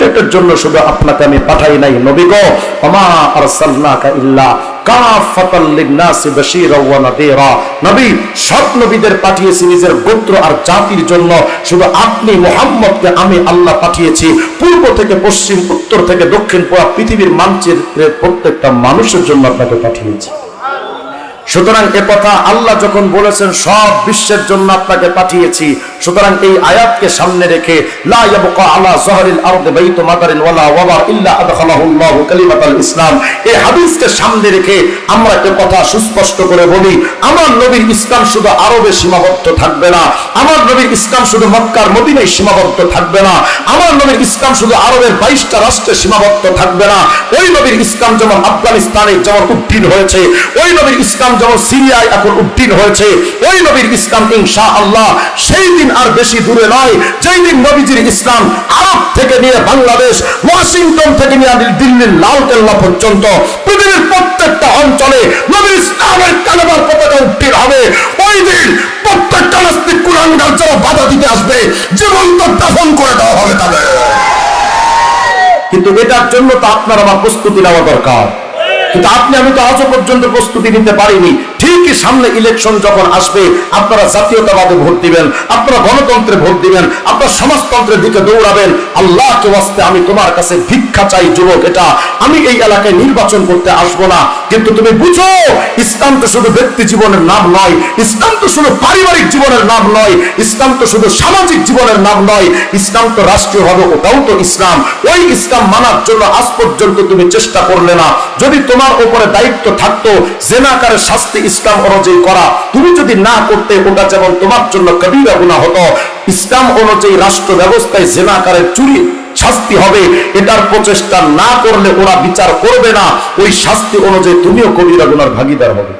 প্রত্যেকের জন্য শুধু আপনাকে আমি পাঠাই নাই। নবী গো, ওমা আরসালনাকা ইল্লা কাফাতাল লিন্নাসি বাশীরা ওয়া নাযীরা। নবী সব নবীদের পাঠিয়েছি নিজের গোত্র আর জাতির জন্য, শুধু আপনি মুহাম্মদকে আমি আল্লাহ পাঠিয়েছি পূর্ব থেকে পশ্চিম, উত্তর থেকে দক্ষিণ, পুরো পৃথিবীর মানচিত্রের প্রত্যেকটা মানুষের জন্য আপনাকে পাঠিয়েছি। সুতরাং এ কথা আল্লাহ যখন বলেছেন সব বিশ্বের জন্য আপনাকে পাঠিয়েছি, সুতরাং এই আয়াতকে সামনে রেখে লা ইয়াবকা আলা যহরিল আরদি বাইতু মাদারিন ওয়ালা ওয়াবা ইল্লা আদখালাহুল্লাহু কালিমাতাল ইসলাম, এই হাদিসকে সামনে রেখে আমরা এ কথা সুস্পষ্ট করে বলি, আমার নবীর ইসলাম শুধু আরবে সীমাবদ্ধ থাকবে না, আমার নবীর ইসলাম শুধু মক্কার মদিনায় সীমাবদ্ধ থাকবে না, আমার নবীর ইসলাম শুধু আরবের 22টা রাষ্ট্রে সীমাবদ্ধ থাকবে না। ওই নবীর ইসলাম যেমন আফগানিস্তানে যেমন উত্তীর্ণ হয়েছে, ওই নবীর ইসলাম যেমন সিরিয়ায় এখন উত্তীর্ণ হয়েছে, ওই নবীর ইসলাম ইনশাআল্লাহ সেই দিন আর বেশি দূরে নয় যেই দিন নবীজির ইসলাম আরব থেকে নিয়ে বাংলাদেশ, ওয়াশিংটন থেকে নিয়ে দিল্লির লালকেল্লা পর্যন্ত পৃথিবীর প্রত্যেকটা অঞ্চলে নবীর ইসলামের কালেমার পতাকা উত্তীর্ণ হবে। ওই দিন প্রত্যেকটা নাস্তিক কুলাঙ্গার যারা বাধা দিতে আসবে জীবন্ত দাফন করে দেওয়া হবে তাদের। কিন্তু এটার জন্য তো আপনার আমার প্রস্তুতি নেওয়া দরকার, কিন্তু আপনি আমি তো আজও পর্যন্ত প্রস্তুতি নিতে পারিনি। ঠিকই সামনে ইলেকশন যখন আসবে আপনারা জাতীয়তাবাদে ভোট দিবেন, আপনারা গণতন্ত্রে ভোট দিবেন, আপনারা সমাজতন্ত্রের দিকে দৌড়াবেন। আল্লাহকে ওয়াস্তে আমি তোমার কাছে ভিক্ষা চাই যুবক, এটা আমি এই এলাকায় নির্বাচন করতে আসবো না, কিন্তু তুমি বুঝো ইসলাম তো শুধু ব্যক্তি জীবনের নাম নয়, ইসলাম তো শুধু পারিবারিক জীবনের নাম নয়, ইসলাম তো শুধু সামাজিক জীবনের নাম নয়, ইসলাম তো রাষ্ট্রীয়ভাবে ওটাও তো ইসলাম। ওই ইসলাম মানার জন্য আজ পর্যন্ত তুমি চেষ্টা করলে না। যদি তোমার উপরে দায়িত্ব থাকতো জেনাকারের শাস্তি ইসলাম অনুযায়ী করা, তুমি যদি না করতে ওটা যেমন তোমার জন্য কবিরা গুনাহ হতো, ইসলাম অনুযায়ী রাষ্ট্র ব্যবস্থায় জেনাকারের চুরি শাস্তি হবে, এটার প্রচেষ্টা না করলে ওরা বিচার করবে না, ওই শাস্তি অনুযায়ী তুমিও কবিরা গুনার ভাগীদার হবে।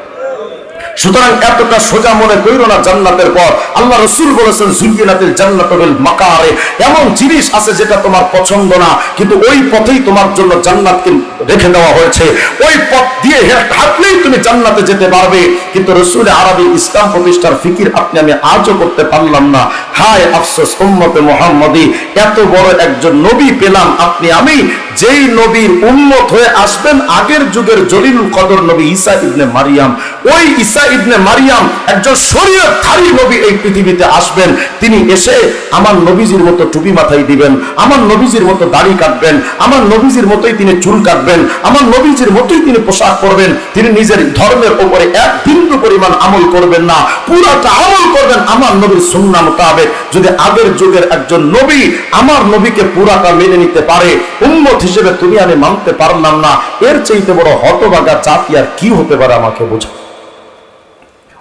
সুতরাং এতটা সোজা মনে কইরো না। জান্নাতের পর আল্লাহ রাসূল বলেছেন জুয়িনাতিল জান্নাতু বিল মাকারে, এমন জিনিস আছে যেটা তোমার পছন্দ না, কিন্তু ওই পথেই তোমার জন্য জান্নাতকে রেখে দেওয়া হয়েছে, ওই পথ দিয়ে হাঁটলেই তুমি জান্নাতে যেতে পারবে। কিন্তু রাসূল আরবি ইসলাম প্রতিষ্ঠার ফিকির আপনি আমি আজও করতে পারলাম না। হায় আফসোস উম্মতে মুহাম্মাদি, এত বড় একজন নবী পেলাম আপনি আমি, যেই নবীর উম্মত হয়ে আসবেন আগের যুগের জলিলুল কদর নবী ঈসা ইবনে মারিয়াম। ওই ঈসা ইবনে মারিয়াম একজন শরীয়তধারী নবী এই পৃথিবীতে আসবেন, তিনি এসে আমার নবীজির মতো টুপি মাথায় দিবেন, আমার নবীজির মতো দাড়ি কাটবেন, আমার নবীজির মতোই তিনি চুল কাটবেন, আমার নবীজির মতোই তিনি পোশাক পরবেন, তিনি নিজের ধর্মের উপরে এক বিন্দু পরিমাণ আমল করবেন না, পুরাটা আমল করবেন আমার নবীর সুন্নাহ মোতাবেক। যদি আগের যুগের একজন নবী আমার নবীকে পুরাটা মেনে নিতে পারে, উম্মত হিসেবে তুমি আমি মানতে পারলাম না, এর চাইতে বড় হতভাগা জাতি আর কি হতে পারে আমাকে বোঝা।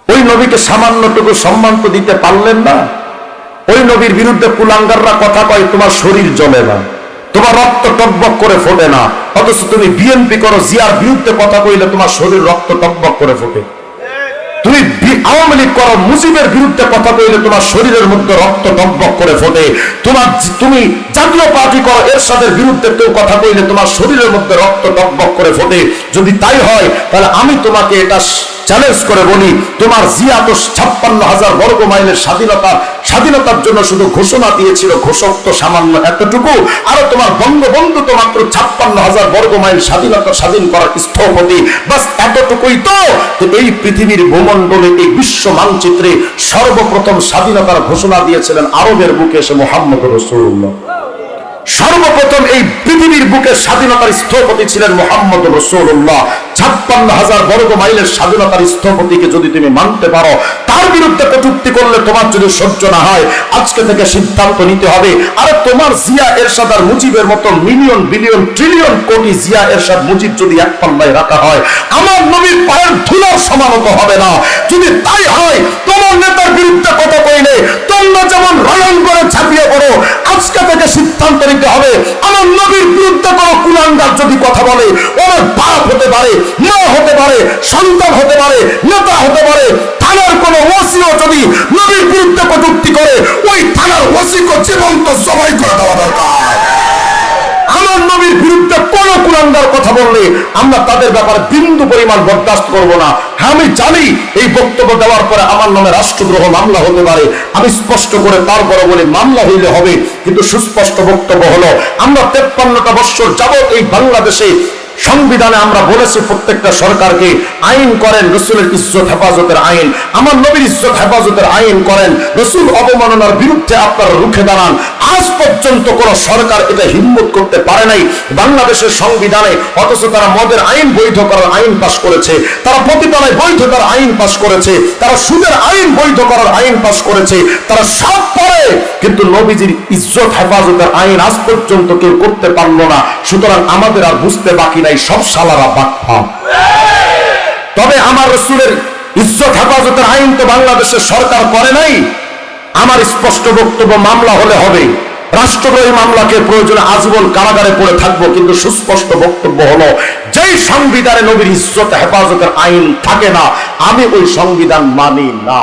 ওই নবীকে সামান্যটুকু সম্মান তো দিতে পারলেন না। ওই নবীর বিরুদ্ধে কুলাঙ্গাররা কথা কয় তোমার শরীর জ্বলে না, তোমার রক্ত টকবক করে ফোটে না, অথচ তুমি বিএনপি করো, জিয়ার বিরুদ্ধে কথা কইলে তোমার শরীর রক্ত টকবক করে ফোটে। তুমি আওয়ামী লীগ করো, মুজিবের বিরুদ্ধে কথা কইলে তোমার শরীরের মধ্যে রক্ত টকবক করে ফোটে। তুমি জাতীয় পার্টি করো, এরশাদের বিরুদ্ধে কেউ কথা কইলে তোমার শরীরের মধ্যে রক্ত টকবক করে ফোটে। যদি তাই হয় তাহলে আমি তোমাকে এটা চ্যালেঞ্জ করে বলি, তোমার জিয়া তো 56,000 বর্গ মাইলের স্বাধীনতার জন্য শুধু ঘোষণা দিয়েছিল, ঘোষক তো সামান্য এতটুকু, আর তোমার বঙ্গবন্ধু তো মাত্র 56,000 বর্গ মাইল স্বাধীন করার স্থপতি, বাস এতটুকুই তো। এই পৃথিবীর ভূমণ্ডলে এই বিশ্ব মানচিত্রে সর্বপ্রথম স্বাধীনতার ঘোষণা দিয়েছিলেন আরবের বুকে এসে মুহাম্মদ রাসূলুল্লাহ। সর্বপ্রথম এই পৃথিবীর বুকে স্বাধীনতার স্থপতি ছিলেন মুহাম্মদ রাসূলুল্লাহ। 56,000 বর্গ মাইলের স্বাধীনতার স্থপতিকে যদি তুমি মানতে পারো, তার বিরুদ্ধে কটূক্তি করলে তোমার যদি সহ্য না হয়, আজকে থেকে সিদ্ধান্ত নিতে হবে। আর তোমার জিয়া এরশাদ আর মুজিবের মতো মিলিয়ন বিলিয়ন ট্রিলিয়ন কোটি জিয়া এরশাদ মুজিব যদি এক পাল্লায় রাখা হয়, আমার নবীর পায়ের ধুলার সমানত হবে না। যদি তাই হয়, তোমার নেতার বিরুদ্ধে কথা কইলে তোমরা যেমন রয়ন করে ঝাঁপিয়ে পড়ো, আজকে থেকে সিদ্ধান্ত নিতে হবে আমার নবীর বিরুদ্ধে কোনো কুলাঙ্গার যদি কথা বলে, ওর বাপ হতে পারে, মা হতে পারে, সন্তান হতে পারে, নেতা হতে পারে, থানার কোনো ওসিও যদি নবীর বিরুদ্ধে কটূক্তি করে, ওই থানার ওসিকে জীবন্ত জবাই করে দেওয়া দরকার। আমার নবীর বিরুদ্ধে কোনো কুলাঙ্গার কথা বললে আমরা তাদের ব্যাপারে বিন্দু পরিমাণ বরদাস্ত করব না। হ্যাঁ, আমি জানি এই বক্তব্য দেওয়ার পরে আমার নামে রাষ্ট্রদ্রোহ মামলা হতে পারে, আমি স্পষ্ট করে তারপরে বলি মামলা হইলে হবে, কিন্তু সুস্পষ্ট বক্তব্য হলো আমরা 53টা বছর যাবত এই বাংলাদেশে সংবিধানে আমরা বলেছি প্রত্যেকটা সরকারকে আইন করেন রাসূলের ইজ্জত হেফাজতের আইন, আমার নবীর ইজ্জত হেফাজতের আইন করেন, রাসূল অবমাননার বিরুদ্ধে আপনারা রুখে দাঁড়ান। আজ পর্যন্ত কোন সরকার এটা হিম্মত করতে পারে নাই বাংলাদেশের সংবিধানে, অথচ তারা মদের আইন বৈধ করার আইন পাশ করেছে, তারা পতিতালয় বৈধতার আইন পাশ করেছে, তারা সুদের আইন বৈধ করার আইন পাশ করেছে, তারা সব পারে, কিন্তু নবীজির ইজ্জত হেফাজতের আইন আজ পর্যন্ত কেউ করতে পারলো না। সুতরাং আমাদের আর বুঝতে বাকি নাই, সব শালারা বাটপা। তবে আমার রাসূলের ইজ্জত হেফাজতের আইন তো বাংলাদেশের সরকার করে নাই। আমার স্পষ্ট বক্তব্য, মামলা হলে হবে, রাষ্ট্রদ্রোহী মামলাকে প্রয়োজনে আজীবন কারাগারে পড়ে থাকবো, কিন্তু সুস্পষ্ট বক্তব্য হলো যেই সংবিধানে নবীর ইজ্জত হেফাজতের আইন থাকে না, আমি ওই সংবিধান মানি না।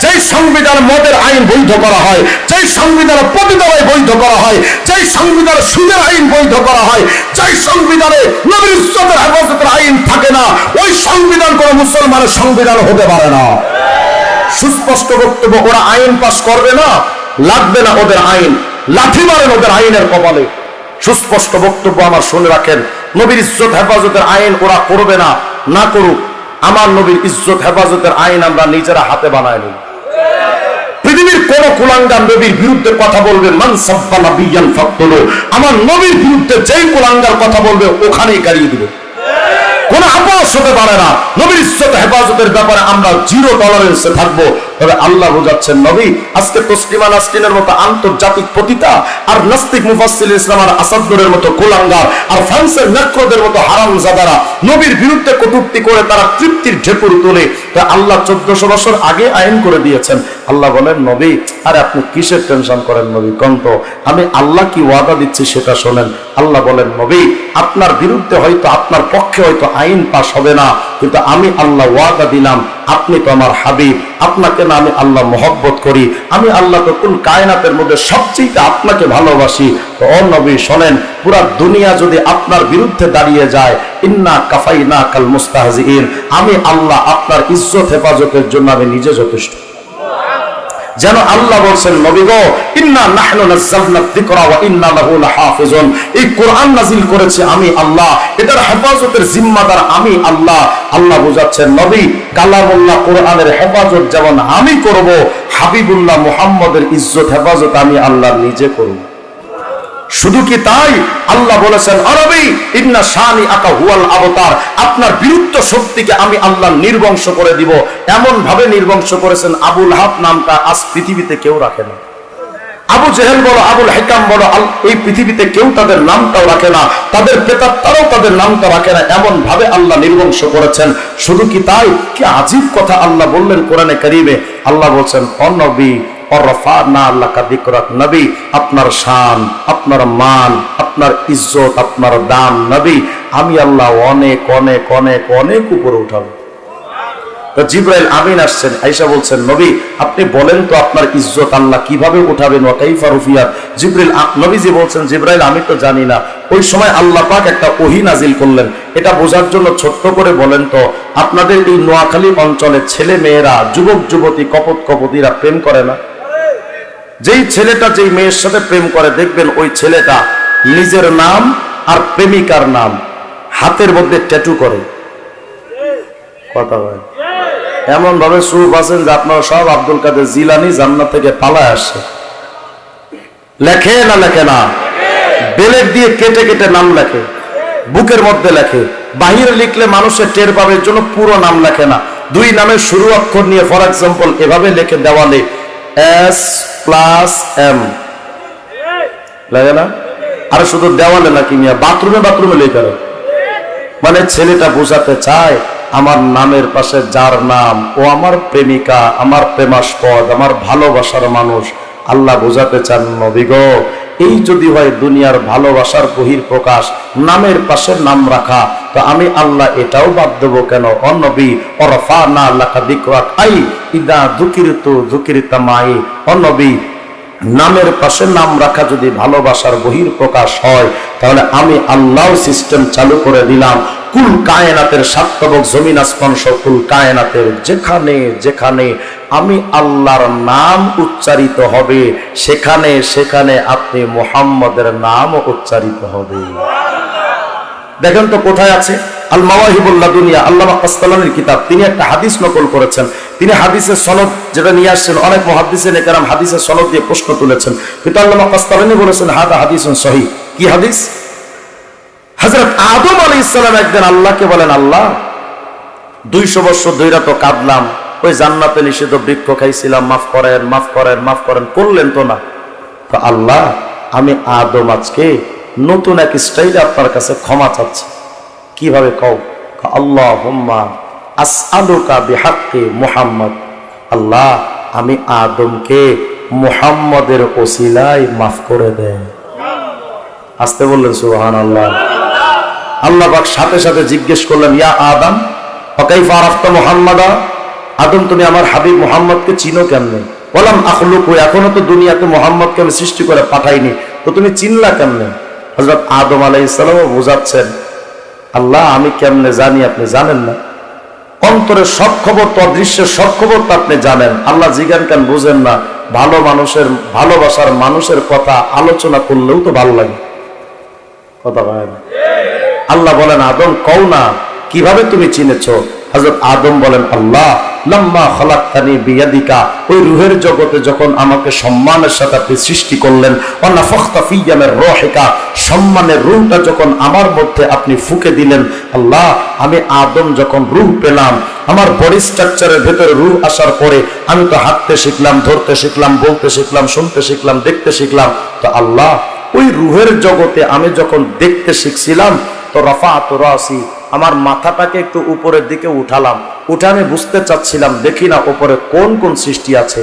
যেই সংবিধান মদের আইন বৈধ করা হয়, যেই সংবিধানে পতিতালয় বৈধ করা হয়, যেই সংবিধানে সুদের আইন বৈধ করা হয়, যেই সংবিধানে নবীর ইজ্জতের হেফাজতের আইন থাকে না, ওই সংবিধান কোন মুসলমানের সংবিধান হতে পারে না। সুস্পষ্ট বক্তব্য, ওরা আইন পাস করবে না, লাগবে না ওদের আইন, লাঠি মারেন ওদের আইনের কপালে। সুস্পষ্ট বক্তব্য আমার শুনে রাখেন, নবীর ইজ্জত হেফাজতের আইন ওরা করবে না, না করুক, আমার নবীর ইজ্জত হেফাজতের আইন আমরা নিজেরা হাতে বানায় নিই। পৃথিবীর কোন কুলাঙ্গার নবীর বিরুদ্ধে কথা বলবে, মান সাব্বা নাবিয়ান ফাকতুলু, আমার নবীর বিরুদ্ধে যেই কুলাঙ্গার কথা বলবে ওখানেই গাড়িয়ে দিবে, কোন আপোষ হতে পারে না। নবীর ইজ্জত হেফাজতের ব্যাপারে আমরা জিরো টলারেন্সে থাকবো। তবে আল্লাহ বোঝাচ্ছেন, নবী আজকে তসলিমা নাসরিনের মতো আন্তর্জাতিক পতিতা, আর নাস্তিক মুফাসসির ইসলাম আর আসাদুরের মতো কুলাঙ্গার, আর ফ্রান্সের ম্যাক্রোদের মতো হারামজাদারা নবীর বিরুদ্ধে কটূক্তি করে তারা তৃপ্তির ঢেকুর তোলে। আল্লাহ 1400 বছর আগে আইন করে দিয়েছেন। আল্লাহ বলেন, নবী আরে আপনি কিসের টেনশন করেন নবী, কন্ত আমি আল্লাহ কি ওয়াদা দিচ্ছি সেটা শোনেন। আল্লাহ বলেন, নবী আপনার বিরুদ্ধে হয়তো, আপনার পক্ষে হয়তো আইন পাস হবে না, কিন্তু আমি আল্লাহ ওয়াদা দিলাম, আপনি তো আমার হাবিব, আপনাকে না আমি আল্লাহ মহব্বত করি, আমি আল্লাহ তো কুল কায়নাতের মধ্যে সবচেয়ে আপনাকে ভালোবাসি। তো ও নবী শোনেন, পুরা দুনিয়া যদি আপনার বিরুদ্ধে দাঁড়িয়ে যায়, ইন্না কাফাইনা কাল মুস্তাহজিইন, আমি আল্লাহ আপনার ইজ্জত হেফাজতের জন্য আমি নিজে যথেষ্ট। যেন আল্লাহ বলছেন, নবী গো ইন্না নাহনু নাযালনা যিকরা ওয়া ইন্না লাহু লাহাফিজুন, এই কোরআন নাযিল করেছে আমি আল্লাহ, এটার হেফাজতের জিম্মাদার আমি আল্লাহ। আল্লাহ বোঝাচ্ছেন, নবী কালামুল্লাহ কোরআনের হেফাজত যেমন আমি করব, হাবিবুল্লাহ মুহাম্মদের ইজ্জত হেফাজত আমি আল্লাহ নিজে করব। শুধু কি তাই, আল্লাহ বলেছেন, আরবি ইন্না শানি আকা হুয়াল আবতার, আপনার বিরুদ্ধ শক্তিকে আমি আল্লাহ নির্বংশ করে দিব। এমন ভাবে নির্বংশ করেছেন, আবুল হাব নামটা আজ পৃথিবীতে কেউ রাখে না। আবু জেহেল বলো, আবুল হিকাম বলো, এই পৃথিবীতে কেউ তাদের নামটাও রাখে না, তাদের প্রেতাত্মারাও তাদের নামটা রাখে না, এমন ভাবে আল্লাহ নির্বংশ করেছেন। শুধু কি তাই, কি আজীব কথা আল্লাহ বললেন কোরআনে কারীমে। আল্লাহ বলছেন, ও নবী নবী আপনার শান, আপনার মান, আপনার ইজ্জত, আপনার দাম নবী আমি আল্লাহ অনেক অনেক অনেক অনেক উপরে উঠাবো। তো জিবরাইল আমিন আসছেন, আয়েশা বলছেন, নবী আপনি বলেন তো আপনার ইজ্জত আল্লাহ কিভাবে উঠাবেন, ওয়া কাইফা রুফিয়াত। জিবরাইল নবীজি বলছেন, জিবরাইল আমি তো জানি না। ওই সময় আল্লাহ পাক একটা ওহী নাজিল করলেন। এটা বোঝার জন্য ছোট্ট করে বলেন তো, আপনাদের এই নোয়াখালী অঞ্চলে ছেলে মেয়েরা, যুবক যুবতী, কপট কপতিরা প্রেম করে না? যেই ছেলেটা যেই মেয়ের সাথে প্রেম করে, দেখবেন ওই ছেলেটা নিজের নাম আর প্রেমিকার নাম হাতের মধ্যে ট্যাটু করে। কথা হয় এমন ভাবে সুর আছেন যে আপনারা সব আব্দুল কাদের জিলানী জান্নাত থেকে পালায় আসে। লেখে না লেখে না, বেলেট দিয়ে কেটে কেটে নাম লেখে, বুকের মধ্যে লেখে, বাহিরে লিখলে মানুষের টের পাবে জন্য পুরো নাম লেখে না, দুই নামের শুরু অক্ষর নিয়ে ফর এক্সাম্পল এভাবে লেখে দেওয়ালে S+M লাগে না? আর শুধু দেওয়ালে নাকি মিয়া, বাথরুমে বাথরুমে লেখা। মানে ছেলেটা বোঝাতে চায় আমার নামের পাশে যার নাম ও আমার প্রেমিকা, আমার প্রেমাস্পদ, আমার ভালোবাসার মানুষ। আল্লাহ বোঝাতে চান, নবী গো এই যদি হয় দুনিয়ার ভালোবাসার বহির প্রকাশ, নামের পাশে নাম রাখা, তো আমি আল্লাহ এটাও বাদ দেবো কেন? ও নবী ওরফানা লাকা যিকরাক, আই ইদা যুকিরতু যুকিরতা মাই, ও নবী নামের পাশে নাম রাখা যদি ভালোবাসার বহির প্রকাশ হয়, তাহলে আমি আল্লাহ সিস্টেম চালু করে দিলাম। কুল কায়নাতের সাতবক জমিন আসমান সহ কুল কায়নাতের যেখানে যেখানে আমি আল্লাহর নাম উচ্চারিত হবে, সেখানে সেখানে আপনি মুহাম্মদের নাম উচ্চারিত হবে। দেখেন তো কোথায় আছে? আল মাওয়াহিবুল লাদুনিয়া, আল্লামা কাসতালানির কিতাব। তিনি একটা হাদিস নকল করেছেন। তিনি হাদিসের সনদ যেটা নিয়ে আসছেন, অনেক মুহাদ্দিসিন কেরাম হাদিসের সনদ দিয়ে প্রশ্ন তুলেছেন, কিন্তু আল্লামা কাসতালানি বলেছেন হাদা হাদিসুন সহিহ। কি হাদিস? হযরত আদম আলাইহিস সালাম একদিন আল্লাহকে বলেন, আল্লাহ 200 বছর ধইরা তো কাঁদলাম, ওই জান্নাতে নিষিদ্ধ বৃক্ষ খাইছিলাম, মাফ করেন মাফ করেন মাফ করেন, করলেন তো না। তো আল্লাহ, আমি আদম আজকে নতুন এক স্টাইলে আপনার কাছে ক্ষমা চাচ্ছি। কিভাবে কও? আল্লাহুম্মা আসআলুকা বিহাক্কি মুহাম্মদ। আল্লাহ, আমি আদমকে মুহাম্মদের ওসিলায় মাফ করে দেন। আসতে বললেন সুবহানাল্লাহ। আল্লাহ পাক সাথে সাথে জিজ্ঞেস করলেন, ইয়া আদম কাইফা আরাফতা মুহাম্মাদা? আদম, তুমি আমার হাবিব মুহাম্মদকে চিনো কেমনে? ওয়ালাম আখলুকু, এখনো তো দুনিয়াতে মুহাম্মদকে আমি সৃষ্টি করে পাঠাইনি, তো তুমি চিনলা কেমনে? হযরত আদম আলাইহিস সালামও বোঝাচ্ছেন, আল্লাহ আমি কেমনে জানি আপনি জানেন না? অন্তরের সব খবর তো, অদৃশ্যের সব খবর তো আপনি জানেন। আল্লাহ জিজ্ঞান কেন বুঝেন না? ভালো মানুষের, ভালোবাসার মানুষের কথা আলোচনা করলেও তো ভালো লাগে, কথা বলেন। আল্লাহ বলেন, আদম কও না, কিভাবে তুমি চিনেছো? হযরত আদম বলেন, আল্লাহ লাম্মা খালাকতানি বিয়াদিকা, ওই রূহের জগতে যখন আমাকে সম্মানের সাথে আপনি সৃষ্টি করলেন, ওয়া নাফাখতা ফিয়া মির রূহিকা, সম্মানের রূহটা যখন আমার মধ্যে আপনি ফুঁকে দিলেন, আল্লাহ আমি আদম যখন রূহ পেলাম, আমার বডি স্ট্রাকচারের ভেতরে রূহ আসার পরে আমি তো হাঁটতে শিখলাম, ধরতে শিখলাম, বলতে শিখলাম, শুনতে শিখলাম, দেখতে শিখলাম। তো আল্লাহ, ওই রূহের জগতে আমি যখন দেখতে শিখছিলাম, তো রাফাআতু রাসি, আমার মাথাটাকে একটু উপরের দিকে উঠালাম, উঠে আমি বুঝতে চাচ্ছিলাম, দেখি না উপরে কোন কোন সৃষ্টি আছে।